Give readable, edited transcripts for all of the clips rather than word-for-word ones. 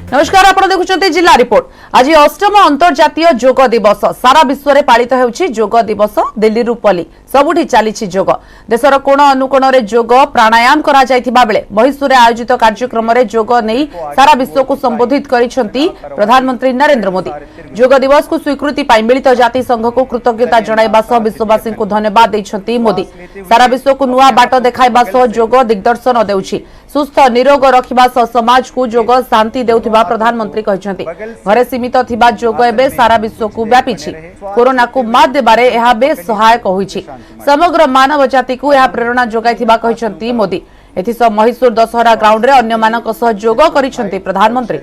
नमस्कार, आप देखुं जिला रिपोर्ट। आज 8म अंतर्जातीय योग दिवस सारा विश्व में पालित होउछि। योग दिवस दिल्ली रु पली सबुठी चली योग। देशर कोण अनुकोण रे योग प्राणायाम करा जायथिबा बेले महिषुर आयोजित कार्यक्रम रे योग नहीं सारा विश्व को संबोधित करिसेंती प्रधानमंत्री नरेंद्र मोदी। योग दिवस को स्वीकृति पाई मिलित जाति संघ को कृतज्ञता जणाइबा सह विश्ववासी को धन्यवाद दैछंती मोदी। सारा विश्व को नुआ बाट देखाइबा सह योग दिग्दर्शन देउछि। सुस्थ निरोग रखिबा सह समाज को योग शांति देउथिबा प्रधानमंत्री कहछंती। घरे सीमित थिबा योग एबे सारा विश्व को व्यापीछि। कोरोना को मात देबारे एहा बे सहायक होइछि। समग्र मानव जाति को एहा प्रेरणा जोगाइथिबा कहछंती मोदी। एथिस महिषुर दशहरा ग्राउंड रे अन्य मानक सह योग करिसेंती प्रधानमंत्री।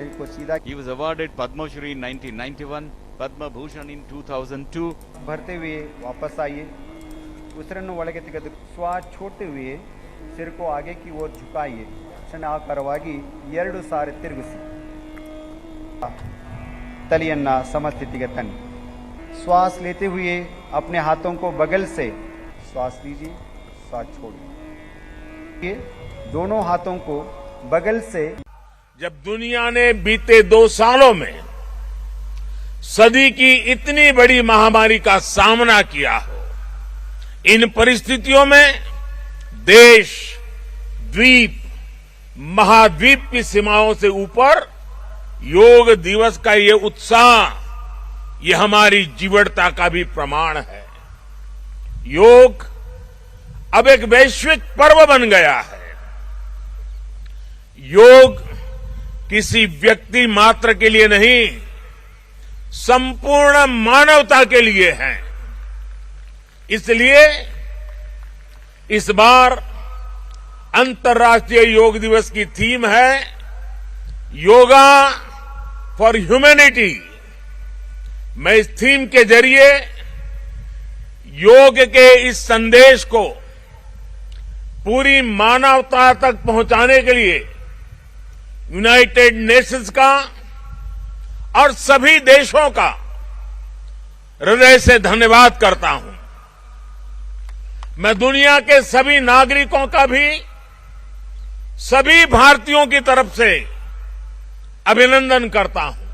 He was awarded Padma Shri in 1991, Padma Bhushan in 2002. भरते हुए वापस आइए। उसिरನ್ನು ಒಳಗೆ ತೆಗೆದು ಶ್ವಾಸ छोड़ते हुए सिर को आगे की ओर झुकाइए। ಕ್ಷಣಾಕಾರವಾಗಿ 2 ಸಾರಿ ತಿರುಗಿಸಿ तलियन्ना समस्थितिಗೆ तन्नी। श्वास लेते हुए अपने हाथों को बगल से श्वास लीजिए, श्वास छोड़िए। दोनों हाथों को बगल से। जब दुनिया ने बीते 2 सालों में सदी की इतनी बड़ी महामारी का सामना किया हो, इन परिस्थितियों में देश, द्वीप, महाद्वीप की सीमाओं से ऊपर योग दिवस का ये उत्साह, ये हमारी जीवटता का भी प्रमाण है। योग अब एक वैश्विक पर्व बन गया है। योग किसी व्यक्ति मात्र के लिए नहीं, संपूर्ण मानवता के लिए है। इसलिए इस बार अंतर्राष्ट्रीय योग दिवस की थीम है योगा फॉर ह्यूमैनिटी। मैं इस थीम के जरिए योग के इस संदेश को पूरी मानवता तक पहुंचाने के लिए यूनाइटेड नेशंस का और सभी देशों का हृदय से धन्यवाद करता हूं। मैं दुनिया के सभी नागरिकों का भी सभी भारतीयों की तरफ से अभिनंदन करता हूं।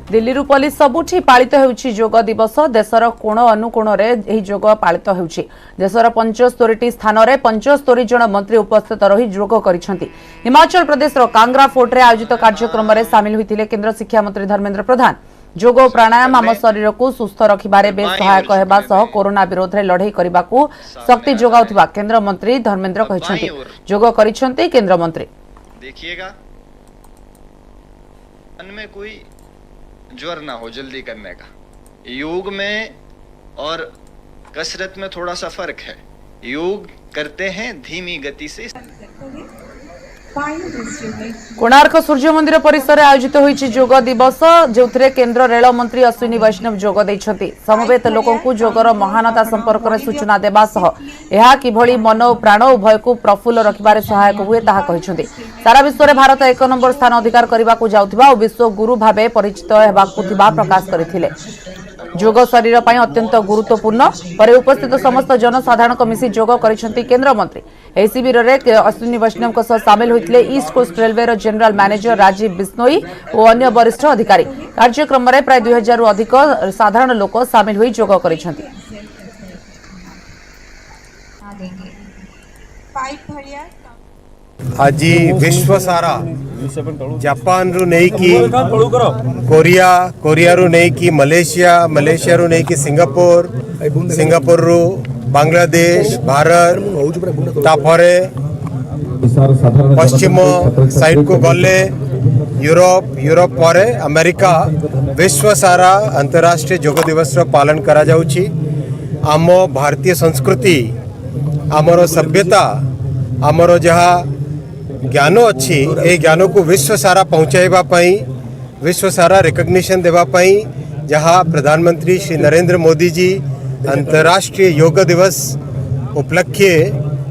दिल्ली रु पली सबुठी पालित होउछि योग दिवस। देशर कोण अनुकोण रे एही योग पालित होउछि। देशर 75टी स्थान रे 75 जन मंत्री उपस्थित रही योग करिसेंती। हिमाचल प्रदेश रो कांगरा फोर्ट रे आयोजित कार्यक्रम रे शामिल होइथिले केंद्र शिक्षा मंत्री धर्मेंद्र प्रधान। योग प्राणायाम आम शरीर को सुस्थ रखिबारे बेस सहायक हेबा सह कोरोना विरोध रे लड़ाई करबाकू शक्ति जोगाउथिबा केंद्र मंत्री धर्मेंद्र कहिसेंती। योग करिसेंती केंद्र मंत्री। देखिएगा मन में कोई ज्वर ना हो जल्दी करने का। योग में और कसरत में थोड़ा सा फर्क है। योग करते हैं धीमी गति से। कोणार्क सूर्य मंदिर परिसर आयोजित होइछि योग दिवस, जोथरे केंद्र रेल मंत्री अश्विनी वैष्णव योग दैछंती। समवेत लोकों को योगर महानता संपर्क में सूचना देबा सह एहा किभଳି मन और प्राण उभय को प्रफुल्ल रखिबारे सहायक हुए ताहा कहिसेंती। सारा विश्व में भारत 1 नंबर स्थान अधिकार करबाकू जाउथिबा और विश्व गुरु भावे परिचित हेबाकू थिबा प्रकाश करथिले। योग शरीर पर अत्यंत गुरुत्वपूर्ण। पर उपस्थित समस्त जनसाधारण को मिसी योग करिसेंती केंद्र मंत्री। एही शिविर रे अश्विनी वैष्णव को शामिल होइथिले ईस्ट कोस्ट रेलवे रो जनरल मैनेजर राजीव बिश्नोई और अन्य वरिष्ठ अधिकारी। कार्यक्रम रे प्राय 2000 रु अधिक साधारण लोक शामिल होई योग करिसेंती। आज विश्व सारा जापान रु नहीं की कोरिया रु नहीं की मलेशिया रु नहीं की सिंगापुर रु बांग्लादेश भारत ताफरे पश्चिम साइड को गले यूरोप पर अमेरिका विश्व सारा अंतर्राष्ट्रीय योग दिवस रो पालन करा जाउछि। आम भारतीय संस्कृति आमर सभ्यता आमर जहा ज्ञान अच्छी ए ज्ञान को विश्व सारा पहुँचाइबा पई, विश्व सारा रिकग्निशन देवा पई जहाँ प्रधानमंत्री श्री नरेंद्र मोदी जी अंतर्राष्ट्रीय योग दिवस उपलक्षे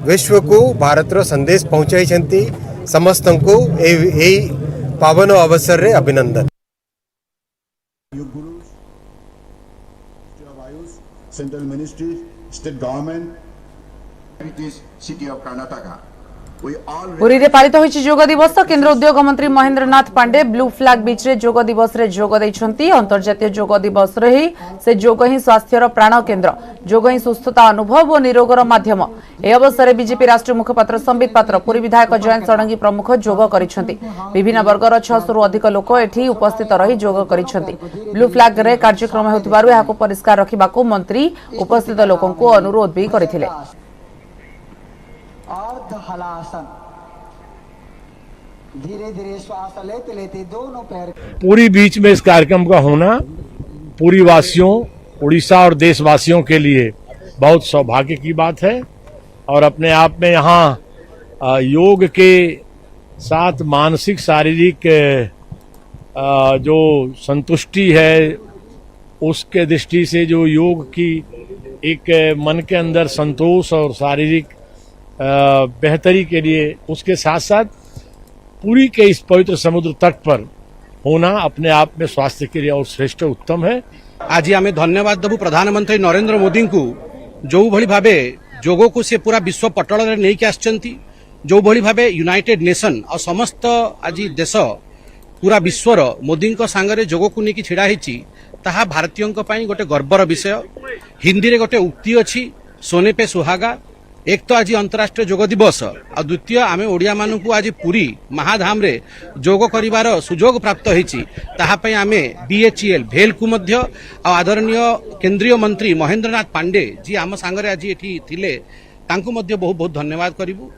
विश्व को भारत रो संदेश पहुँचाई। समस्त को ए पावन अवसर रे अभिनंदन। of Ayush, Central Ministry, State Government, it is City of Karnataka. We all Puri रे पालित होइछि जोग दिवस केंद्र उद्योग मंत्री Mahendranath Pandey blue flag beach रे जोग दिवस रे जोग दैछंती अंतर्जातीय जोग दिवस रे ही से जोग ही स्वास्थ्यर प्राण केंद्र जोग ही सुस्थता अनुभव और निरोगर माध्यम ए अवसर बीजेपी राष्ट्रीय मुखपात्र संबित पात्र पुरी विधायक जयंत षडंगी प्रमुख जोग करिसेंती विभिन्न वर्गर 600 रु अधिक लोक एठी उपस्थित रही जोग करिसेंती ब्लू फ्लैग रे कार्यक्रम हेतुबारु याको परिष्कार रखिबाकू मंत्री उपस्थित लोकंकु अनुरोध भी करथिले। हलासन धीरे धीरे श्वास लेते लेते दोनों पैर पूरी बीच में इस कार्यक्रम का होना पूरी वासियों उड़ीसा और देशवासियों के लिए बहुत सौभाग्य की बात है और अपने आप में यहाँ योग के साथ मानसिक शारीरिक जो संतुष्टि है उसके दृष्टि से जो योग की एक मन के अंदर संतोष और शारीरिक बेहतरी के लिए उसके साथ साथ पूरी के इस पवित्र समुद्र तट पर होना अपने आप में स्वास्थ्य के लिए और श्रेष्ठ उत्तम है। आज आम धन्यवाद देवु प्रधानमंत्री नरेंद्र मोदी को जो भली भावे जोग को से पूरा विश्व पटल में नहीं आसचंती जो भली भावे यूनाइटेड नेशन और समस्त आज देश पूरा विश्वर मोदी सांगरे जोग को लेकिन छिड़ा होती ताहा भारतीयों गोटे गर्वर विषय। हिंदी रे गोटे उक्ति अच्छी सोने पे सुहागा। एक तो आज अंतर्राष्ट्रीय जोग दिवस और द्वितीय आम ओडिया मानू आज पुरी महाधाम रे जोग करिवार सुजोग प्राप्त होईची ताहा पई आमे बीएचईएल भेल को मध्य आदरणीय केंद्रीय मंत्री महेंद्रनाथ पांडे जी आम सांगरे आज एठी थिले तांको मध्य बहुत बहुत धन्यवाद करिवु।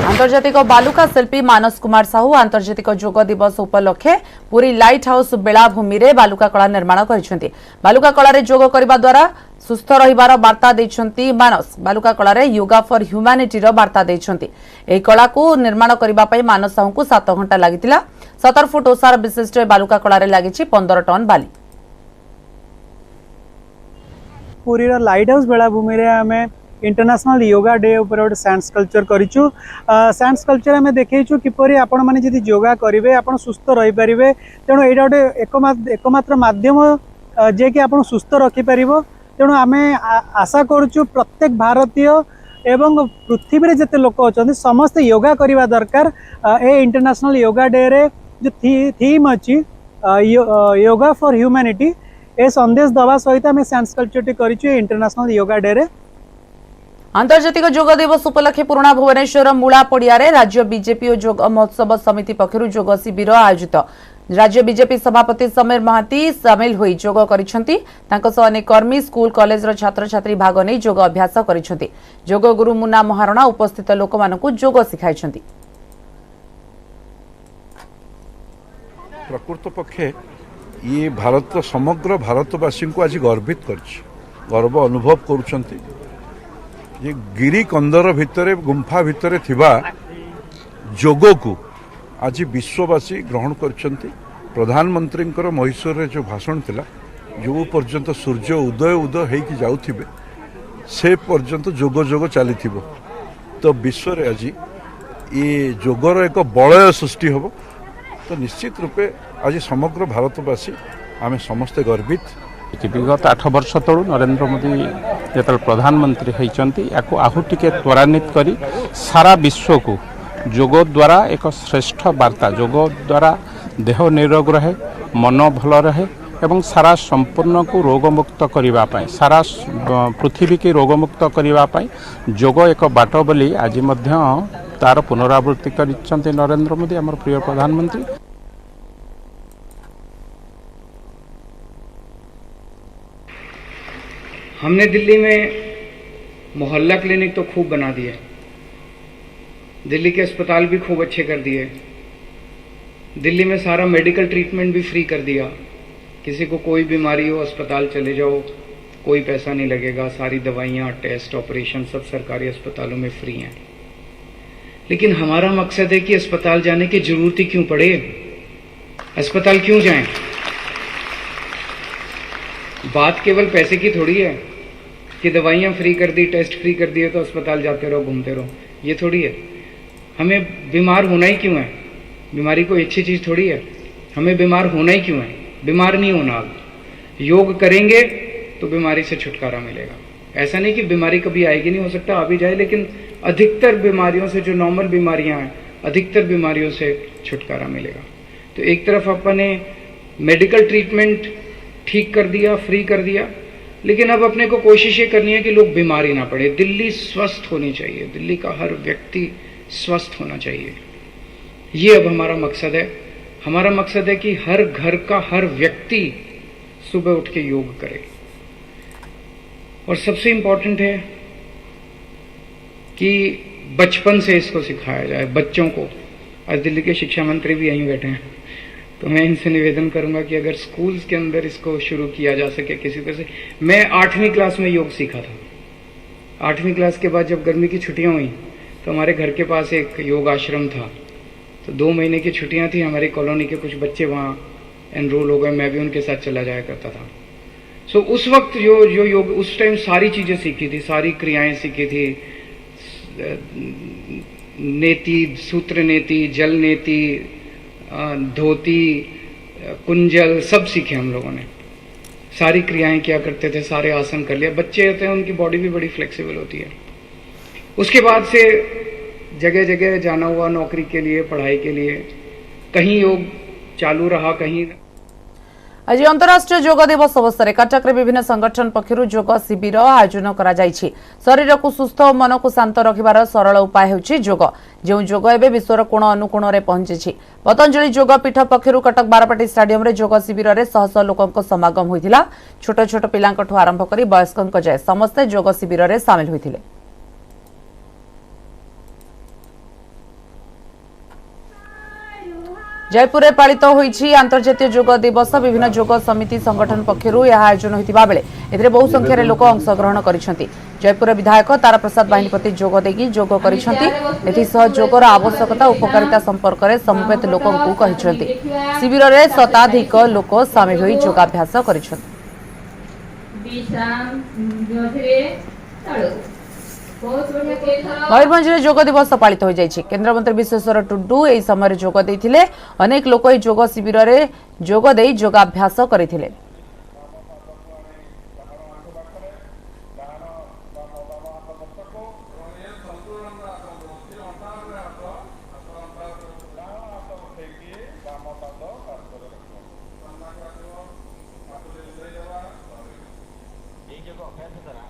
आंतर्जातिक बालुका शिल्पी मानस कुमार साहू आंतर्जातिक जोग दिवस उपलक्षे पुरी लाइट हाउस बेलाभूमि रे बालुका कला निर्माण करिसेंती। बालुका कला रे जोग करबा द्वारा सुस्थ रहिबार वार्ता दैछंती मानस। बालुका कला रे योगा फॉर ह्यूमैनिटी रो वार्ता दैछंती। एही कला को निर्माण करबा पई मानस साहू को 7 घंटा लागितिला। 17 फुट ओसार विशिष्ट बालुका कला रे लागिछि 15 टन बाली। पुरी रो लाइट हाउस बेलाभूमि रे हमें इंटरनेशनल योगा डे ऊपर गोटे साइंस कल्चर करिछु। साइंस कल्चर आम देखु किपरि आपण माने जदि योगा करेंगे आप सुस्थ रही पारे तेणु यहाँ गोटे एकमात्र माध्यम जे कि आप सुस्थ रखिपर। तेणु आम आशा करुचु प्रत्येक भारतीय एवं पृथ्वी रे जते लोक अच्छा समस्ते योगा करवा दरकार। ए इंटरनेशनल योगा डे रे जो थीम अच्छी योगा फॉर ह्यूमैनिटी ए संदेश दवा सहित आम साइंस कल्चर टी करिछु इंटरनेशनल योगा डे रे। आंतर्जातिक जोग दिवस उपलक्षे पुराणा भुवनेश्वर मूला पड़िया राज्य बीजेपी और जोग महोत्सव समिति पक्षरु जोग शिविर आयोजित। राज्य बीजेपी सभापति समीर महांती सामिल होई जोग करिसेंती। तांको सह अनेक कर्मी स्कूल कॉलेज रो छात्र छात्री भाग नै जोग अभ्यास करिसेंती। जोग गुरु मुन्ना महारणा उपस्थित लोकमानकु जोग सिखाइसेंती। प्रकृत पक्षे ये भारत समग्र भारतवासी को आज गर्वित करछि गर्व अनुभव करुछंती। ये गिरी कंदर भितरे गुंफा भितरे थिबा जोग को आज विश्ववासी ग्रहण करछंती। प्रधानमंत्री मैसूर रे जो भाषण थिला जो पर्यंत सूर्य उदय होइकी जाउथिबे से पर्यंत जोग जोग चलीथिबो तो विश्व रे आज ये जोगर एक बलय सृष्टि होबो। तो निश्चित रूपे आज समग्र भारतवासी आमे समस्ते गर्वित। विगत 8 वर्ष तलू नरेंद्र मोदी जो प्रधानमंत्री होती आहु टिके त्वरान्वित करी सारा विश्व को जोग द्वारा एक श्रेष्ठ वार्ता जोग द्वारा देह निरोग रहे मन भल रहे एवं सारा संपूर्ण को रोगमुक्त करने सारा पृथ्वी की रोगमुक्त करने जोग एक बाट बोली आज तार पुनरावृत्ति कर नरेंद्र मोदी आम प्रिय प्रधानमंत्री। हमने दिल्ली में मोहल्ला क्लिनिक तो खूब बना दिए, दिल्ली के अस्पताल भी खूब अच्छे कर दिए, दिल्ली में सारा मेडिकल ट्रीटमेंट भी फ्री कर दिया। किसी को कोई बीमारी हो अस्पताल चले जाओ, कोई पैसा नहीं लगेगा, सारी दवाइयाँ टेस्ट ऑपरेशन सब सरकारी अस्पतालों में फ्री हैं। लेकिन हमारा मकसद है कि अस्पताल जाने की जरूरत ही क्यों पड़े, अस्पताल क्यों जाएं? बात केवल पैसे की थोड़ी है कि दवाइयाँ फ्री कर दी टेस्ट फ्री कर दिए तो अस्पताल जाते रहो घूमते रहो, ये थोड़ी है। हमें बीमार होना ही क्यों है? बीमारी कोई अच्छी चीज़ थोड़ी है। हमें बीमार होना ही क्यों है? बीमार नहीं होना। योग करेंगे तो बीमारी से छुटकारा मिलेगा। ऐसा नहीं कि बीमारी कभी आएगी नहीं, हो सकता आ भी जाए, लेकिन अधिकतर बीमारियों से, जो नॉर्मल बीमारियां हैं, अधिकतर बीमारियों से छुटकारा मिलेगा। तो एक तरफ अपने मेडिकल ट्रीटमेंट ठीक कर दिया, फ्री कर दिया, लेकिन अब अपने को कोशिश ये करनी है कि लोग बीमारी ना पड़े। दिल्ली स्वस्थ होनी चाहिए, दिल्ली का हर व्यक्ति स्वस्थ होना चाहिए। ये अब हमारा मकसद है। हमारा मकसद है कि हर घर का हर व्यक्ति सुबह उठ के योग करे। और सबसे इंपॉर्टेंट है कि बचपन से इसको सिखाया जाए बच्चों को। आज दिल्ली के शिक्षा मंत्री भी यहीं बैठे हैं, तो मैं इनसे निवेदन करूंगा कि अगर स्कूल्स के अंदर इसको शुरू किया जा सके किसी तरह से। मैं 8वीं क्लास में योग सीखा था। 8वीं क्लास के बाद जब गर्मी की छुट्टियां हुई तो हमारे घर के पास एक योग आश्रम था, तो 2 महीने की छुट्टियां थी, हमारी कॉलोनी के कुछ बच्चे वहाँ एनरोल हो गए, मैं भी उनके साथ चला जाया करता था। सो उस वक्त जो योग, उस टाइम सारी चीज़ें सीखी थी, सारी क्रियाएं सीखी थी, नेति, सूत्र नेति, जल नेति, धोती, कुंजल, सब सीखे हम लोगों ने। सारी क्रियाएं किया करते थे, सारे आसन कर लिया। बच्चे होते हैं, उनकी बॉडी भी बड़ी फ्लेक्सिबल होती है। उसके बाद से जगह जगह जाना हुआ नौकरी के लिए, पढ़ाई के लिए, कहीं योग चालू रहा, कहीं। आज अंतर्राष्ट्रीय योग दिवस अवसर कटक में विभिन्न संगठन पक्षर योग शिविर आयोजन कर शरीर को सुस्थ और मन को शांत रखिबार सरल उपाय होछि योग। जो योग एवं विश्वर कोण अनुकोण में पहुंची। पतंजलि योग पीठ पक्षर कटक बारपाटी स्टाडियम रे योग शिविर में शह शह लोकों समागम होता। छोट छोट पिलांकठू आरंभ कर वयस्कों जाए समस्ते योग शिविर में सामिल होते। जयपुर में पालित होईछि अंतर्जातीय योग दिवस। विभिन्न योग समिति संगठन पक्षरु यह आयोजन होइतिबा बेले एथिरे बहु संख्यार लोक अंशग्रहण करिसेंति। जयपुर विधायक तारा प्रसाद बाहिनीपति जोग देगी योग करिसेंति। एथिसह योगर आवश्यकता उपकारिता संपर्क में समवेत लोकों को कहिसेंति। शिविर में शताधिक लोक सामिल होई योगाभ्यास करिसेंति। मयूरभंज में योग दिवस पालित हो जाइछि। केंद्रमंत्री विश्वेश्वर टुडू एही समय योग देथिले। अनेक लोक एही योग शिविर में योग देई योगाभ्यास करिथिले। ଯୋଗ ଅଭ୍ୟାସ ଦ୍ୱାରା